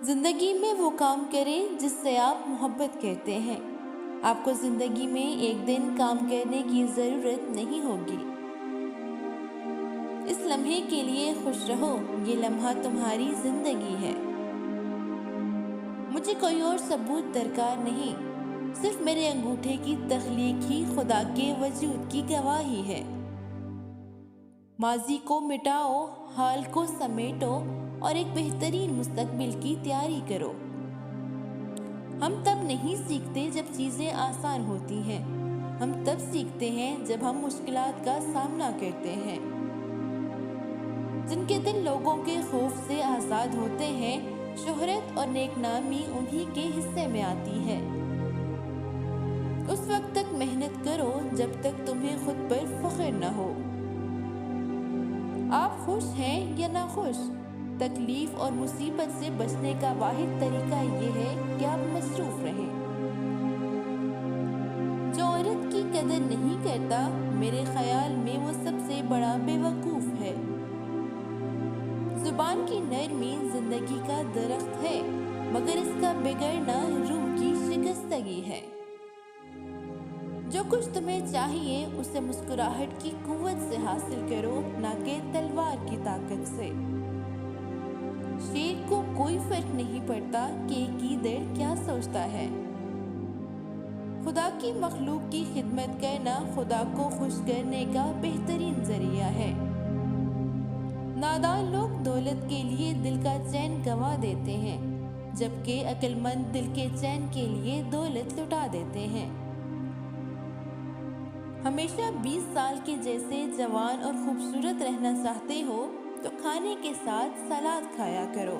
زندگی میں وہ کام کریں جس سے آپ محبت کرتے ہیں۔ آپ کو زندگی میں ایک دن کام کرنے کی ضرورت نہیں ہوگی۔ اس لمحے کے لیے خوش رہو، یہ لمحہ تمہاری زندگی ہے۔ مجھے کوئی اور ثبوت درکار نہیں، صرف میرے انگوٹھے کی تخلیق ہی خدا کے وجود کی گواہی ہے۔ ماضی کو مٹاؤ، حال کو سمیٹو اور ایک بہترین مستقبل کی تیاری کرو۔ ہم تب نہیں سیکھتے جب چیزیں آسان ہوتی ہیں، ہم تب سیکھتے ہیں جب ہم مشکلات کا سامنا کرتے ہیں۔ جن کے دل لوگوں کے خوف سے آزاد ہوتے ہیں، شہرت اور نیک نامی انہی کے حصے میں آتی ہے۔ اس وقت تک محنت کرو جب تک تمہیں خود پر فخر نہ ہو۔ آپ خوش ہیں یا ناخوش؟ تکلیف اور مصیبت سے بچنے کا واحد طریقہ یہ ہے کہ آپ مصروف رہیں۔ جو عورت کی قدر نہیں کرتا، میرے خیال میں وہ سب سے بڑا بے وقوف ہے۔ زبان کی نرمی زندگی کا درخت ہے، مگر اس کا بگڑنا روح کی شکستگی ہے۔ جو کچھ تمہیں چاہیے اسے مسکراہٹ کی قوت سے حاصل کرو، نہ کہ تلوار کی طاقت سے۔ شیر کو کوئی فرق نہیں پڑتا کہ ایک گیدڑ کیا سوچتا ہے۔ خدا کی مخلوق کی خدمت کرنا خدا کو خوش کرنے کا بہترین ذریعہ ہے۔ نادان لوگ دولت کے لیے دل کا چین گنوا دیتے ہیں، جبکہ عقل مند دل کے چین کے لیے دولت لٹا دیتے ہیں۔ ہمیشہ 20 سال کے جیسے جوان اور خوبصورت رہنا چاہتے ہو تو کھانے کے ساتھ سلاد کھایا کرو۔